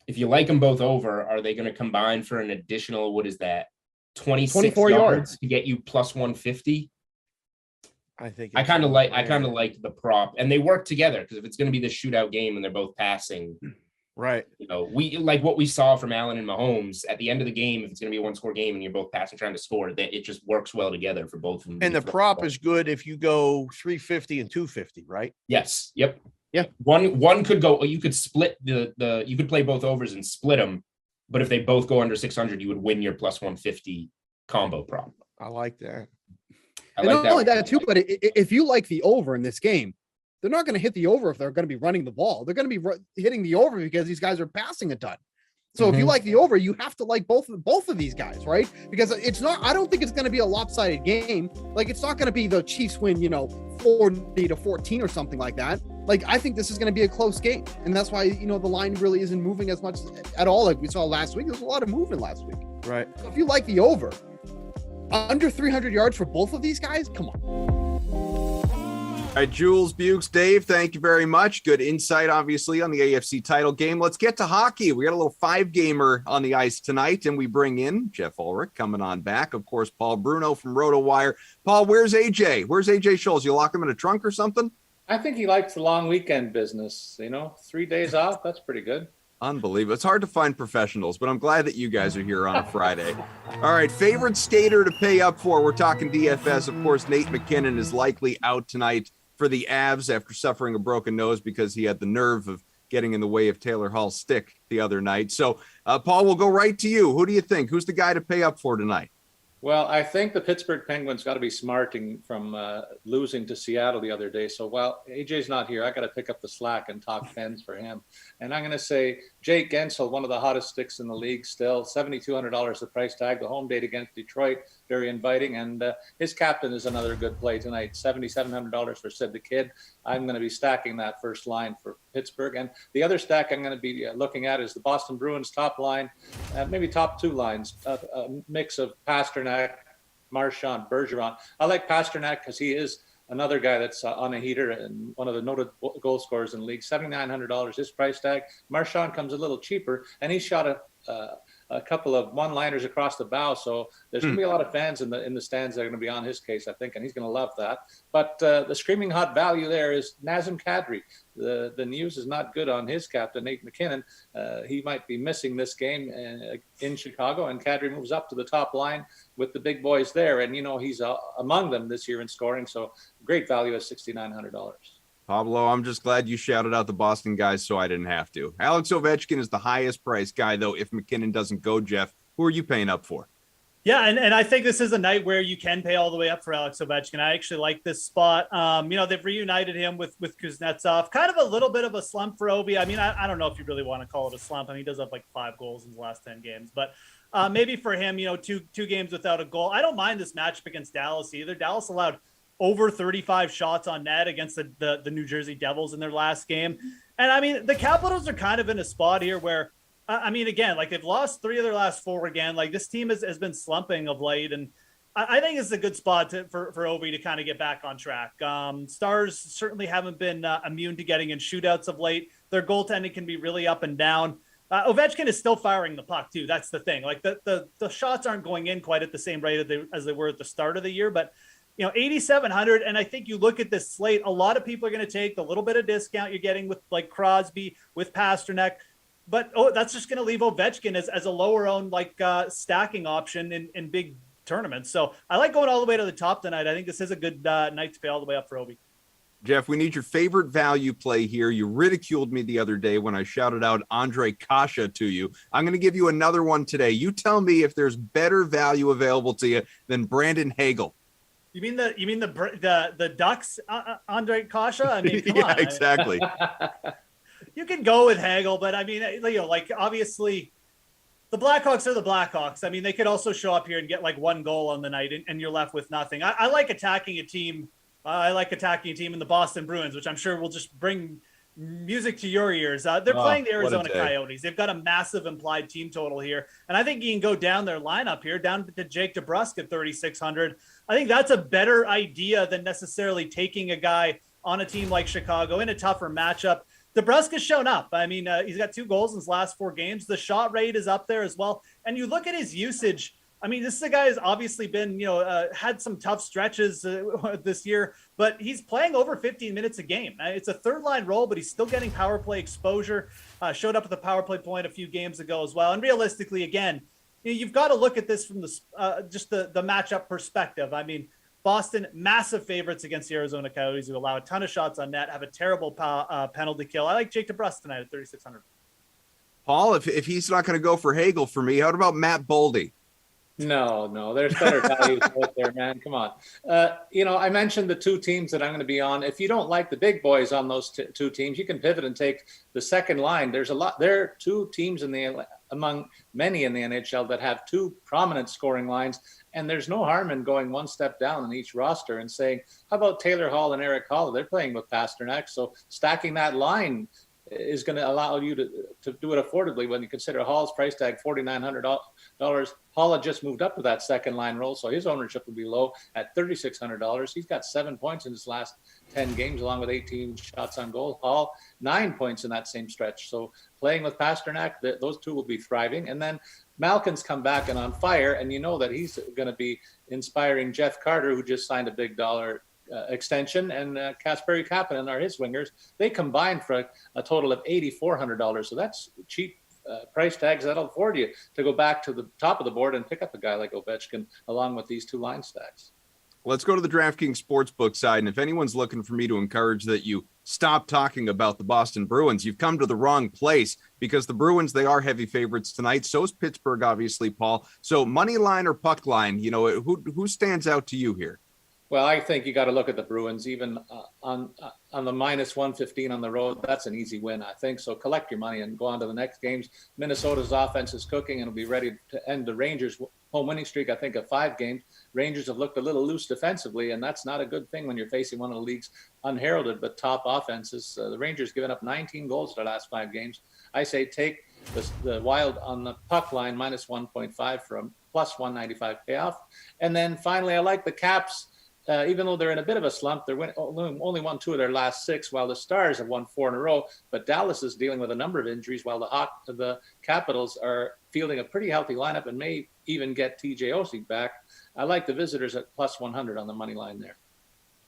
If you like them both over, are they going to combine for an additional, what is that, 24 yards to get you plus 150? I think I kind of like the prop, and they work together, because if it's going to be this shootout game and they're both passing, right? We like what we saw from Allen and Mahomes at the end of the game. If it's going to be a one-score game and you're both passing, trying to score, that it just works well together for both of them. And the prop is good if you go 350 and 250, right? Yes. Yep. Yeah. One could go. You could split you could play both overs and split them, but if they both go under 600, you would win your plus 150 combo prop. I like that. And not only that too, but if you like the over in this game, they're not going to hit the over if they're going to be running the ball. They're going to be hitting the over because these guys are passing a ton. So if you like the over, you have to like both of these guys, right? Because it's not. I don't think it's going to be a lopsided game. Like, it's not going to be the Chiefs win, 40-14 or something like that. Like, I think this is going to be a close game, and that's why the line really isn't moving as much at all like we saw last week. There was a lot of movement last week. Right. So if you like the over, under 300 yards for both of these guys, come on. All right, Jules, Bukes, Dave, thank you very much. Good insight, obviously, on the AFC title game. Let's get to hockey. We got a little 5-gamer on the ice tonight, and we bring in Jeff Ulrich coming on back. Of course, Paul Bruno from RotoWire. Paul, where's AJ? Where's AJ Scholes? You lock him in a trunk or something? I think he likes the long weekend business. 3 days off, that's pretty good. Unbelievable. It's hard to find professionals, but I'm glad that you guys are here on a Friday. All right, favorite skater to pay up for. We're talking DFS. Of course, Nate McKinnon is likely out tonight for the Avs after suffering a broken nose because he had the nerve of getting in the way of Taylor Hall's stick the other night. So, Paul, we'll go right to you. Who do you think? Who's the guy to pay up for tonight? Well, I think the Pittsburgh Penguins got to be smarting from losing to Seattle the other day. So while AJ's not here, I got to pick up the slack and talk pens for him. And I'm going to say Jake Gensel, one of the hottest sticks in the league still, $7,200 the price tag. The home date against Detroit, very inviting. And his captain is another good play tonight, $7,700 for Sid the Kid. I'm going to be stacking that first line for Pittsburgh. And the other stack I'm going to be looking at is the Boston Bruins top line, maybe top two lines, a mix of Pasternak, Marchand, Bergeron. I like Pasternak because he is another guy that's on a heater and one of the noted goal scorers in the league. $7,900 his price tag. Marchand comes a little cheaper, and he shot a a couple of one-liners across the bow. So there's going to be a lot of fans in the stands that are going to be on his case, I think, and he's going to love that. But the screaming hot value there is Nazem Kadri. The news is not good on his captain, Nate McKinnon. He might be missing this game in Chicago, and Kadri moves up to the top line with the big boys there. And, he's among them this year in scoring. So great value at $6,900. Pablo, I'm just glad you shouted out the Boston guys so I didn't have to. Alex Ovechkin is the highest priced guy, though. If McKinnon doesn't go, Jeff, who are you paying up for? Yeah, and I think this is a night where you can pay all the way up for Alex Ovechkin. I actually like this spot. They've reunited him with Kuznetsov. Kind of a little bit of a slump for Ovi. I mean, I don't know if you really want to call it a slump. I mean, he does have like 5 goals in the last 10 games. But maybe for him, two games without a goal. I don't mind this matchup against Dallas either. Dallas allowed over 35 shots on net against the New Jersey Devils in their last game. And I mean, the Capitals are kind of in a spot here where, again, like they've lost 3 of their last 4 again. Like this team has been slumping of late. And I think it's a good spot for Ovi to kind of get back on track. Stars certainly haven't been immune to getting in shootouts of late. Their goaltending can be really up and down. Ovechkin is still firing the puck too. That's the thing. Like the shots aren't going in quite at the same rate as they were at the start of the year, but 8,700. And I think you look at this slate, a lot of people are going to take the little bit of discount you're getting with like Crosby, with Pasternak, but that's just going to leave Ovechkin as a lower owned stacking option in big tournaments. So I like going all the way to the top tonight. I think this is a good night to pay all the way up for Ovi. Jeff, we need your favorite value play here. You ridiculed me the other day when I shouted out Andre Kasha to you. I'm going to give you another one today. You tell me if there's better value available to you than Brandon Hagel. You mean the Ducks, Andre Kasha? I mean, come on. Exactly. You can go with Hagel, but I mean, obviously the Blackhawks are the Blackhawks. I mean, they could also show up here and get like 1 goal on the night and you're left with nothing. I like attacking a team. I like attacking a team in the Boston Bruins, which I'm sure will just bring music to your ears. They're playing the Arizona Coyotes. They've got a massive implied team total here. And I think you can go down their lineup here, down to Jake DeBrusk at 3,600. I think that's a better idea than necessarily taking a guy on a team like Chicago in a tougher matchup. DeBrusk has shown up. I mean, he's got 2 goals in his last 4 games. The shot rate is up there as well. And you look at his usage. I mean, this is a guy who's obviously been, had some tough stretches this year, but he's playing over 15 minutes a game. It's a 3rd-line role, but he's still getting power play exposure. Showed up at the power play point a few games ago as well. And realistically, again, you've got to look at this from just the matchup perspective. I mean, Boston, massive favorites against the Arizona Coyotes, who allow a ton of shots on net, have a terrible penalty kill. I like Jake DeBrusk tonight at 3,600. Paul, if he's not going to go for Hagel for me, how about Matt Boldy? No, there's better values out there, man. Come on. I mentioned the 2 teams that I'm going to be on. If you don't like the big boys on those 2 teams, you can pivot and take the second line. There are 2 teams among many in the NHL that have 2 prominent scoring lines, and there's no harm in going 1 step down in each roster and saying, how about Taylor Hall and Eric Hall? They're playing with Pasternak, so stacking that line is going to allow you to do it affordably when you consider Hall's price tag, $4,900. Hall had just moved up to that second line role, so his ownership will be low at $3,600. He's got 7 points in his last 10 games, along with 18 shots on goal. Hall, 9 points in that same stretch. So playing with Pasternak, those 2 will be thriving. And then Malkin's come back and on fire, and you know that he's going to be inspiring Jeff Carter, who just signed a big dollar extension, and Kasperi Kapanen are his wingers. They combined for a total of $8,400. So that's cheap price tags that'll afford you to go back to the top of the board and pick up a guy like Ovechkin along with these 2 line stacks. Let's go to the DraftKings Sportsbook side. And if anyone's looking for me to encourage that you stop talking about the Boston Bruins, you've come to the wrong place, because the Bruins, they are heavy favorites tonight. So is Pittsburgh, obviously, Paul. So money line or puck line, who stands out to you here? Well, I think you got to look at the Bruins, even on the minus 115 on the road. That's an easy win, I think. So collect your money and go on to the next games. Minnesota's offense is cooking and will be ready to end the Rangers' home winning streak, I think, of 5 games. Rangers have looked a little loose defensively, and that's not a good thing when you're facing one of the league's unheralded but top offenses. The Rangers given up 19 goals in their last 5 games. I say take the Wild on the puck line, minus 1.5 from plus 195 payoff. And then finally, I like the Caps even though they're in a bit of a slump, they're only won 2 of their last 6, while the Stars have won 4 in a row. But Dallas is dealing with a number of injuries, while the Capitals are fielding a pretty healthy lineup and may even get TJ Oshie back. I like the visitors at plus 100 on the money line there.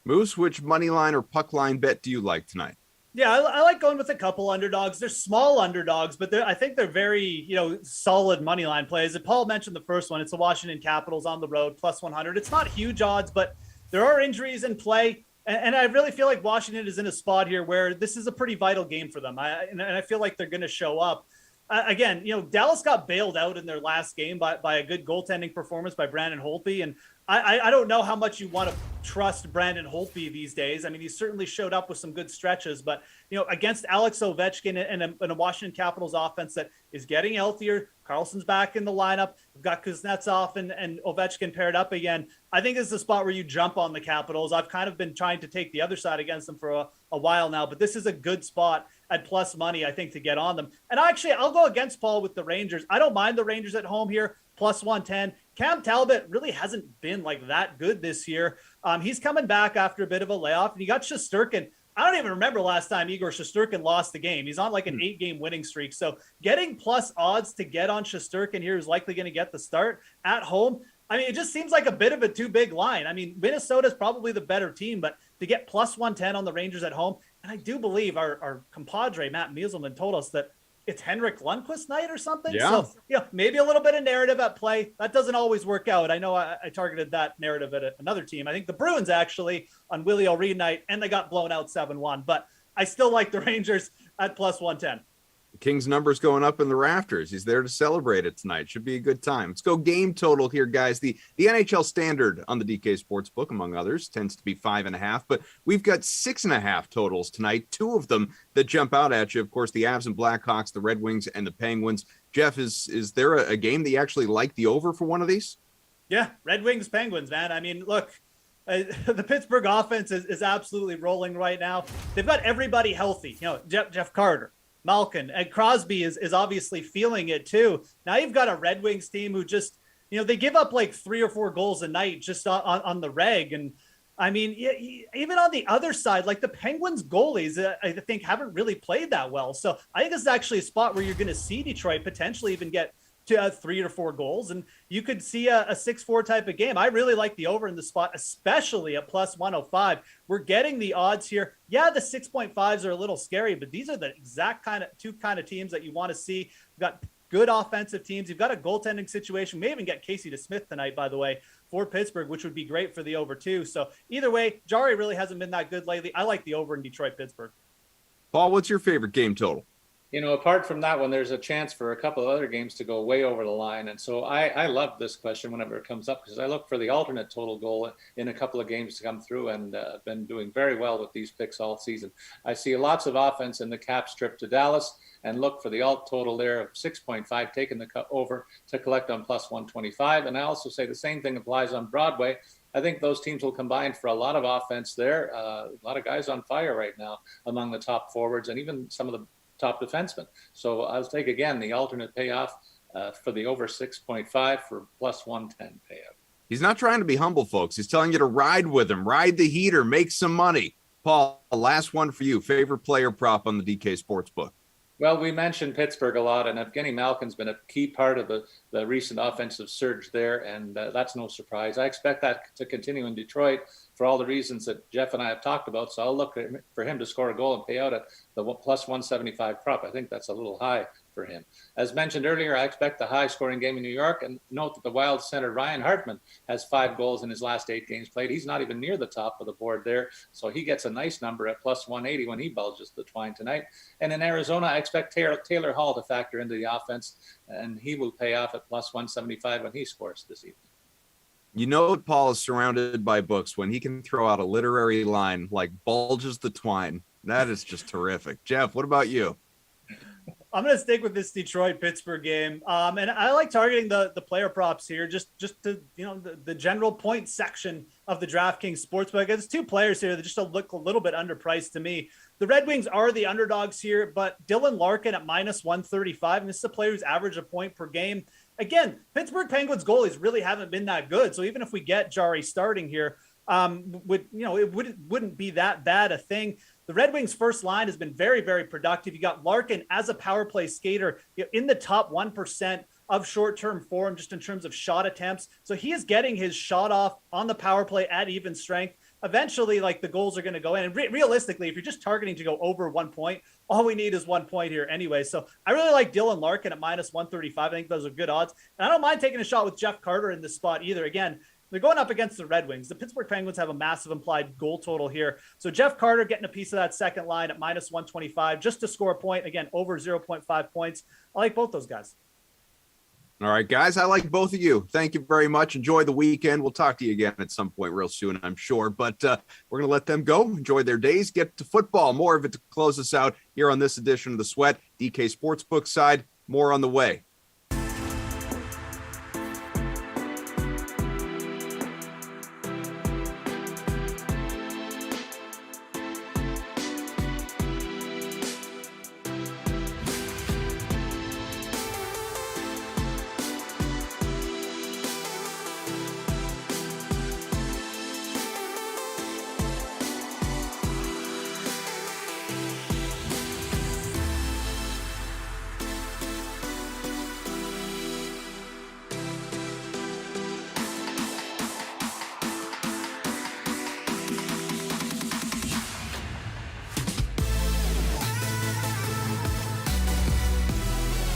Moose, which money line or puck line bet do you like tonight? Yeah, I like going with a couple underdogs. They're small underdogs, but I think they're very, solid money line plays. And Paul mentioned the first one. It's the Washington Capitals on the road, plus 100. It's not huge odds, but there are injuries in play. And I really feel like Washington is in a spot here where this is a pretty vital game for them. And I feel like they're going to show up. Again, Dallas got bailed out in their last game by a good goaltending performance by Brandon Holtby. And I don't know how much you want to trust Brandon Holtby these days. I mean, he certainly showed up with some good stretches, but, against Alex Ovechkin and a Washington Capitals offense that is getting healthier, Carlson's back in the lineup. We've got Kuznetsov and Ovechkin paired up again. I think this is a spot where you jump on the Capitals. I've kind of been trying to take the other side against them for a while now, but this is a good spot at plus money, I think, to get on them. And I'll go against Paul with the Rangers. I don't mind the Rangers at home here, plus 110. Cam Talbot really hasn't been like that good this year. He's coming back after a bit of a layoff, and you got Shesterkin. I don't even remember last time Igor Shesterkin lost the game. He's on like an 8-game winning streak. So getting plus odds to get on Shesterkin here is likely going to get the start at home. I mean, it just seems like a bit of a too big line. I mean, Minnesota's probably the better team, but to get plus 110 on the Rangers at home, and I do believe our compadre, Matt Mieselman, told us that it's Henrik Lundqvist night or something. Yeah. So, maybe a little bit of narrative at play. That doesn't always work out. I know I targeted that narrative at another team. I think the Bruins actually on Willie O'Ree night, and they got blown out 7-1. But I still like the Rangers at plus 110. King's number's going up in the rafters. He's there to celebrate it tonight. Should be a good time. Let's go game total here, guys. The NHL standard on the DK Sportsbook, among others, tends to be 5.5, but we've got 6.5 totals tonight. 2 of them that jump out at you. Of course, the Avs and Blackhawks, the Red Wings and the Penguins. Jeff, is there a game that you actually like the over for one of these? Yeah, Red Wings, Penguins, man. I mean, look, the Pittsburgh offense is absolutely rolling right now. They've got everybody healthy. Jeff Carter, Malkin, and Crosby is obviously feeling it too. Now you've got a Red Wings team who just, they give up like 3 or 4 goals a night just on the reg. And I mean, even on the other side, like the Penguins goalies, I think haven't really played that well. So I think this is actually a spot where you're going to see Detroit potentially even get to 3 or 4 goals, and you could see a 6-4 type of game. I really like the over in the spot, especially at plus 105. We're getting the odds here. Yeah, the 6.5s are a little scary, but these are the exact two kind of teams that you want to see. We've got good offensive teams. You've got a goaltending situation. We may even get Casey DeSmith tonight, by the way, for Pittsburgh, which would be great for the over too. So either way, Jari really hasn't been that good lately. I like the over in Detroit-Pittsburgh. Paul, what's your favorite game total? Apart from that one, there's a chance for a couple of other games to go way over the line. And so I love this question whenever it comes up because I look for the alternate total goal in a couple of games to come through and been doing very well with these picks all season. I see lots of offense in the Caps trip to Dallas and look for the alt total there of 6.5, taking the over to collect on plus 125. And I also say the same thing applies on Broadway. I think those teams will combine for a lot of offense there. A lot of guys on fire right now among the top forwards and even some of the top defenseman. So I'll take again the alternate payoff for the over 6.5 for plus 110 payout. He's not trying to be humble, folks. He's telling you to ride with him, ride the heater, make some money. Paul, last one for you. Favorite player prop on the DK Sportsbook? Well, we mentioned Pittsburgh a lot, and Evgeny Malkin's been a key part of the recent offensive surge there, and that's no surprise. I expect that to continue in Detroit for all the reasons that Jeff and I have talked about, so I'll look for him to score a goal and pay out at the plus 175 prop. I think that's a little high for him. As mentioned earlier, I expect a high-scoring game in New York, and note that the Wild center Ryan Hartman has 5 goals in his last 8 games played. He's not even near the top of the board there, so he gets a nice number at plus 180 when he bulges the twine tonight. And in Arizona, I expect Taylor Hall to factor into the offense, and he will pay off at plus 175 when he scores this evening. Paul is surrounded by books when he can throw out a literary line like bulges the twine. That is just terrific. Jeff, what about you? I'm going to stick with this Detroit-Pittsburgh game. And I like targeting the player props here, just to, the general point section of the DraftKings Sportsbook. There's 2 players here that just look a little bit underpriced to me. The Red Wings are the underdogs here, but Dylan Larkin at minus 135, and this is a player who's averaged a point per game. Again, Pittsburgh Penguins goalies really haven't been that good. So even if we get Jari starting here, wouldn't be that bad a thing. The Red Wings' first line has been very, very productive. You got Larkin as a power play skater in the top 1% of short-term form, just in terms of shot attempts. So he is getting his shot off on the power play at even strength. Eventually, like, the goals are going to go in. And realistically, if you're just targeting to go over 1 point, all we need is 1 point here anyway. So I really like Dylan Larkin at minus 135. I think those are good odds. And I don't mind taking a shot with Jeff Carter in this spot either. Again, they're going up against the Red Wings. The Pittsburgh Penguins have a massive implied goal total here. So Jeff Carter getting a piece of that second line at minus 125 just to score a point. Again, over 0.5 points. I like both those guys. All right, guys, I like both of you. Thank you very much. Enjoy the weekend. We'll talk to you again at some point real soon, I'm sure. But we're going to let them go. Enjoy their days. Get to football. More of it to close us out here on this edition of The Sweat. DK Sportsbook side, more on the way.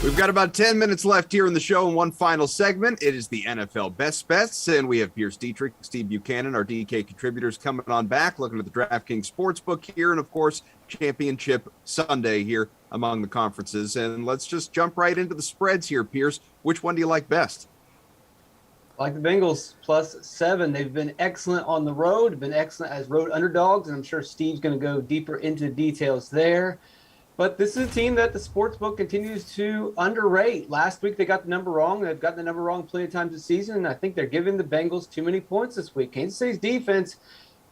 We've got about 10 minutes left here in the show in one final segment. It is the NFL Best Bets, and we have Pierce Dietrich, Steve Buchanan, our DK contributors coming on back, looking at the DraftKings Sportsbook here, and, of course, Championship Sunday here among the conferences. And let's just jump right into the spreads here, Pierce. Which one do you like best? I like the Bengals +7. They've been excellent on the road, been excellent as road underdogs, and I'm sure Steve's going to go deeper into details there. But this is a team that the sportsbook continues to underrate. Last week, they got the number wrong. They've gotten the number wrong plenty of times this season, and I think they're giving the Bengals too many points this week. Kansas City's defense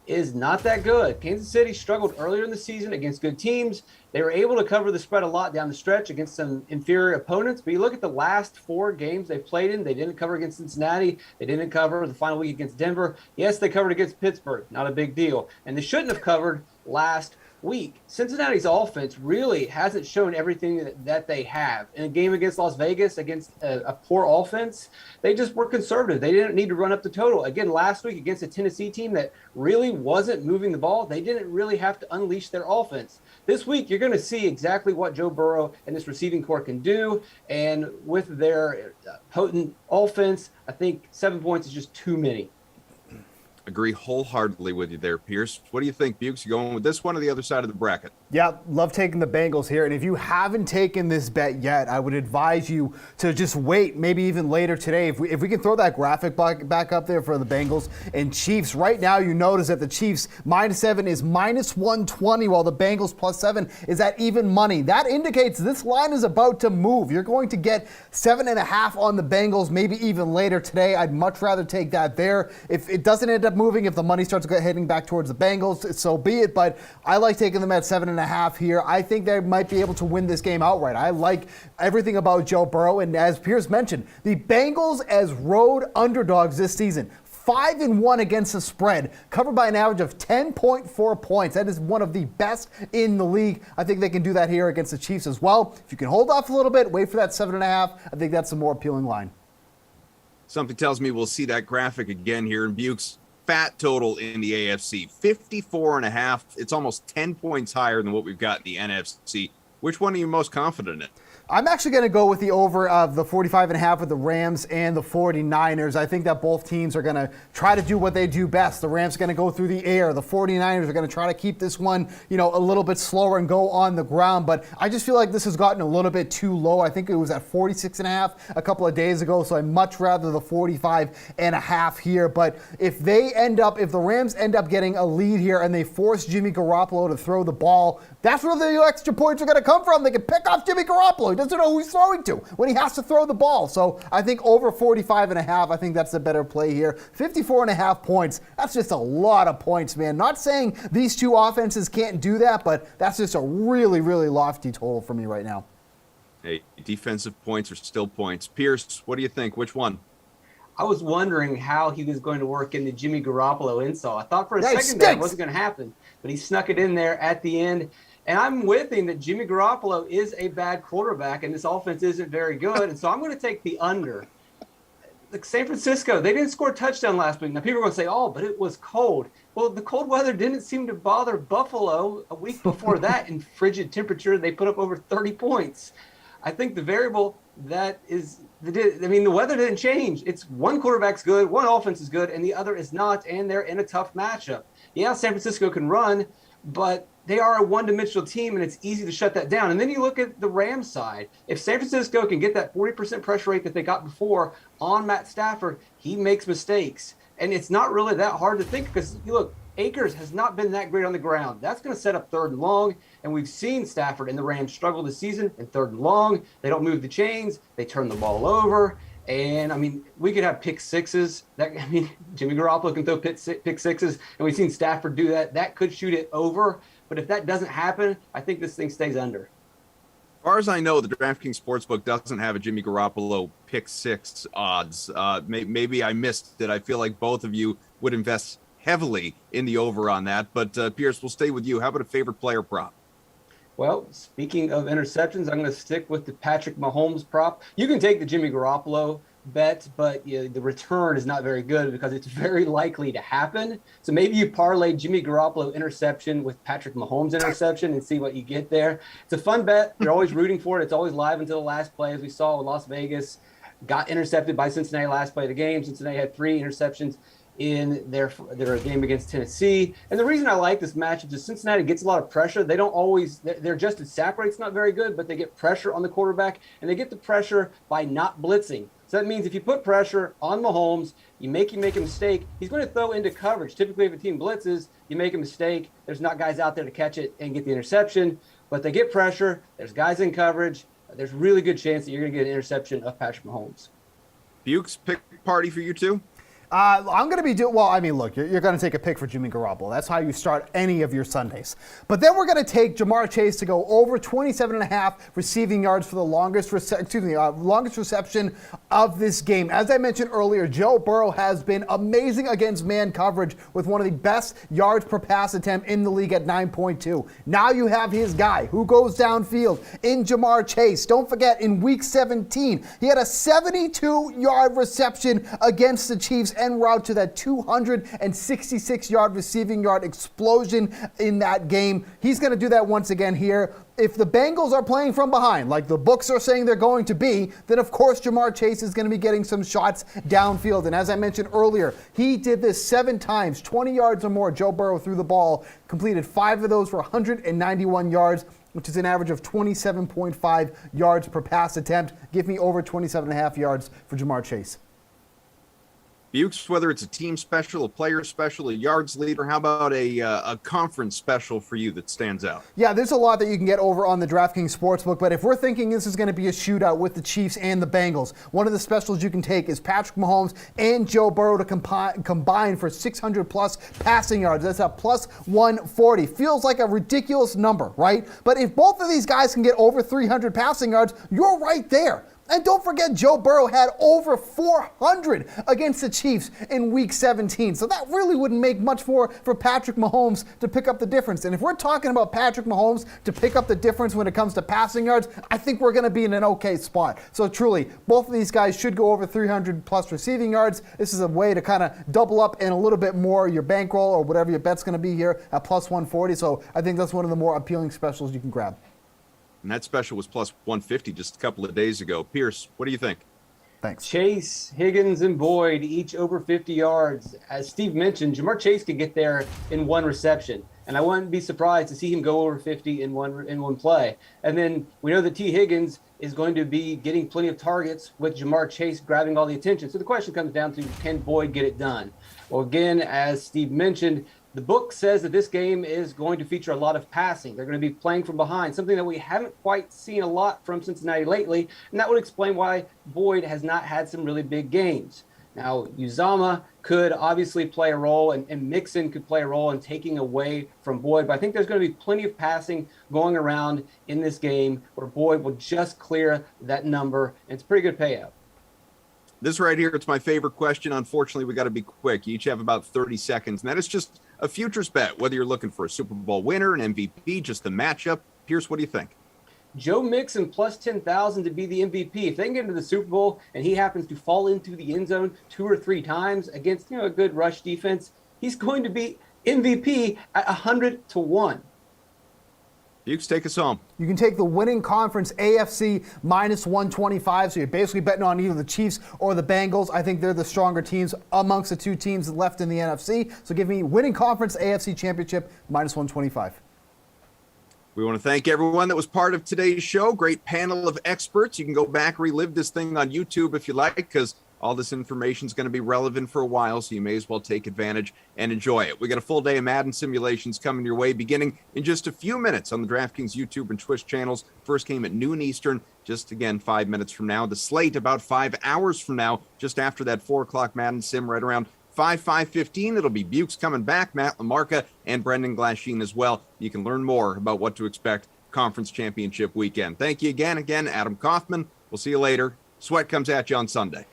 is not that good. Kansas City struggled earlier in the season against good teams. They were able to cover the spread a lot down the stretch against some inferior opponents. But you look at the last 4 games they played in, they didn't cover against Cincinnati. They didn't cover the final week against Denver. Yes, they covered against Pittsburgh. Not a big deal. And they shouldn't have covered last week. Cincinnati's offense really hasn't shown everything that they have. In a game against Las Vegas, against a poor offense, they just were conservative. They didn't need to run up the total. Again, last week against a Tennessee team that really wasn't moving the ball, they didn't really have to unleash their offense. This week, you're going to see exactly what Joe Burrow and this receiving corps can do. And with their potent offense, I think 7 points is just too many. Agree wholeheartedly with you there, Pierce. What do you think, Bukes? You going with this one or the other side of the bracket? Yeah, love taking the Bengals here. And if you haven't taken this bet yet, I would advise you to just wait, maybe even later today. If we can throw that graphic back up there for the Bengals and Chiefs. Right now, you notice that the Chiefs -7 is -120, while the Bengals +7 is at even money. That indicates this line is about to move. You're going to get 7.5 on the Bengals, maybe even later today. I'd much rather take that there. If it doesn't end up moving, if the money starts heading back towards the Bengals, so be it. But I like taking them at 7.5 here. I think they might be able to win this game outright. I like everything about Joe Burrow. And as Pierce mentioned, the Bengals as road underdogs this season, 5-1 against the spread, covered by an average of 10.4 points. That is one of the best in the league. I think they can do that here against the Chiefs as well. If you can hold off a little bit, wait for that 7.5, I think that's a more appealing line. Something tells me we'll see that graphic again here in Bukes. Fat total in the AFC, 54.5. It's almost 10 points higher than what we've got in the NFC. Which one are you most confident in? I'm actually going to go with the over of the 45.5 with the Rams and the 49ers. I think that both teams are going to try to do what they do best. The Rams are going to go through the air. The 49ers are going to try to keep this one, a little bit slower and go on the ground. But I just feel like this has gotten a little bit too low. I think it was at 46.5 a couple of days ago, so I'd much rather the 45.5 here. But if the Rams end up getting a lead here and they force Jimmy Garoppolo to throw the ball, that's where the extra points are going to come from. They can pick off Jimmy Garoppolo. He doesn't know who he's throwing to when he has to throw the ball. So I think over 45.5, I think that's the better play here. 54.5 points, that's just a lot of points, man. Not saying these two offenses can't do that, but that's just a really, really lofty total for me right now. Hey, defensive points are still points. Pierce, what do you think? Which one? I was wondering how he was going to work in the Jimmy Garoppolo install. I thought for a second that wasn't going to happen, but he snuck it in there at the end. And I'm with him that Jimmy Garoppolo is a bad quarterback, and this offense isn't very good. And so I'm going to take the under. Like San Francisco, they didn't score a touchdown last week. Now, people are going to say, oh, but it was cold. Well, the cold weather didn't seem to bother Buffalo a week before that. In frigid temperature, they put up over 30 points. I think the variable that is, the weather didn't change. It's one quarterback's good, one offense is good, and the other is not, and they're in a tough matchup. Yeah, San Francisco can run, but they are a one-dimensional team, and it's easy to shut that down. And then you look at the Rams side. If San Francisco can get that 40% pressure rate that they got before on Matt Stafford, he makes mistakes. And it's not really that hard to think because, look, Akers has not been that great on the ground. That's going to set up 3rd and long, and we've seen Stafford and the Rams struggle this season in 3rd and long. They don't move the chains. They turn the ball over. And, we could have pick sixes. Jimmy Garoppolo can throw pick sixes, and we've seen Stafford do that. That could shoot it over. But if that doesn't happen, I think this thing stays under. As far as I know, the DraftKings Sportsbook doesn't have a Jimmy Garoppolo pick 6 odds. Maybe I missed it. I feel like both of you would invest heavily in the over on that. But Pierce, we'll stay with you. How about a favorite player prop? Well, speaking of interceptions, I'm going to stick with the Patrick Mahomes prop. You can take the Jimmy Garoppolo bet, but the return is not very good because it's very likely to happen. So maybe you parlay Jimmy Garoppolo interception with Patrick Mahomes interception and see what you get there. It's a fun bet. You're always rooting for it. It's always live until the last play, as we saw with Las Vegas. Got intercepted by Cincinnati last play of the game. Cincinnati had 3 interceptions in their game against Tennessee. And the reason I like this matchup is Cincinnati gets a lot of pressure. They don't always, their adjusted sack rate's not very good, but they get pressure on the quarterback, and they get the pressure by not blitzing. So that means if you put pressure on Mahomes, you make a mistake, he's going to throw into coverage. Typically, if a team blitzes, you make a mistake, there's not guys out there to catch it and get the interception, but they get pressure, there's guys in coverage, there's really good chance that you're going to get an interception of Patrick Mahomes. Bukes, pick party for you too? I'm going to be look, you're going to take a pick for Jimmy Garoppolo. That's how you start any of your Sundays. But then we're going to take Jamar Chase to go over 27.5 receiving yards for the longest reception of this game. As I mentioned earlier, Joe Burrow has been amazing against man coverage with one of the best yards per pass attempt in the league at 9.2. Now you have his guy who goes downfield in Jamar Chase. Don't forget, in week 17, he had a 72-yard reception against the Chiefs en route to that 266-yard receiving yard explosion in that game. He's going to do that once again here. If the Bengals are playing from behind, like the books are saying they're going to be, then of course Jamar Chase is going to be getting some shots downfield. And as I mentioned earlier, he did this 7 times, 20 yards or more. Joe Burrow threw the ball, completed 5 of those for 191 yards, which is an average of 27.5 yards per pass attempt. Give me over 27.5 yards for Jamar Chase. Bukes, whether it's a team special, a player special, a yards leader, how about a conference special for you that stands out? Yeah, there's a lot that you can get over on the DraftKings Sportsbook, but if we're thinking this is going to be a shootout with the Chiefs and the Bengals, one of the specials you can take is Patrick Mahomes and Joe Burrow to combine for 600-plus passing yards. That's a plus 140. Feels like a ridiculous number, right? But if both of these guys can get over 300 passing yards, you're right there. And don't forget, Joe Burrow had over 400 against the Chiefs in Week 17. So that really wouldn't make much more for Patrick Mahomes to pick up the difference. And if we're talking about Patrick Mahomes to pick up the difference when it comes to passing yards, I think we're going to be in an okay spot. So truly, both of these guys should go over 300-plus receiving yards. This is a way to kind of double up and a little bit more your bankroll or whatever your bet's going to be here at plus 140. So I think that's one of the more appealing specials you can grab. And that special was plus 150 just a couple of days ago. Pierce, what do you think? Thanks. Chase, Higgins, and Boyd, each over 50 yards. As Steve mentioned, Jamar Chase could get there in 1 reception. And I wouldn't be surprised to see him go over 50 in one play. And then we know that T. Higgins is going to be getting plenty of targets with Jamar Chase grabbing all the attention. So the question comes down to, can Boyd get it done? Well, again, as Steve mentioned, the book says that this game is going to feature a lot of passing. They're going to be playing from behind, something that we haven't quite seen a lot from Cincinnati lately, and that would explain why Boyd has not had some really big games. Now, Uzama could obviously play a role, and Mixon could play a role in taking away from Boyd, but I think there's going to be plenty of passing going around in this game where Boyd will just clear that number, and it's a pretty good payout. This right here, it's my favorite question. Unfortunately, we got to be quick. You each have about 30 seconds, and that is just a futures bet, whether you're looking for a Super Bowl winner, an MVP, just the matchup. Pierce, what do you think? Joe Mixon plus 10,000 to be the MVP. If they can get into the Super Bowl and he happens to fall into the end zone 2 or 3 times against a good rush defense, he's going to be MVP at 100 to 1. Bukes, take us home. You can take the winning conference AFC minus 125. So you're basically betting on either the Chiefs or the Bengals. I think they're the stronger teams amongst the 2 teams left in the NFC. So give me winning conference AFC championship minus 125. We want to thank everyone that was part of today's show. Great panel of experts. You can go back, relive this thing on YouTube if you like, because all this information is going to be relevant for a while, so you may as well take advantage and enjoy it. We got a full day of Madden simulations coming your way beginning in just a few minutes on the DraftKings YouTube and Twitch channels. First game at noon Eastern, just again 5 minutes from now. The slate about 5 hours from now, just after that 4 o'clock Madden sim, right around 5:15. It'll be Bukes coming back, Matt LaMarca, and Brendan Glasheen as well. You can learn more about what to expect conference championship weekend. Thank you again, Adam Kaufman. We'll see you later. Sweat comes at you on Sunday.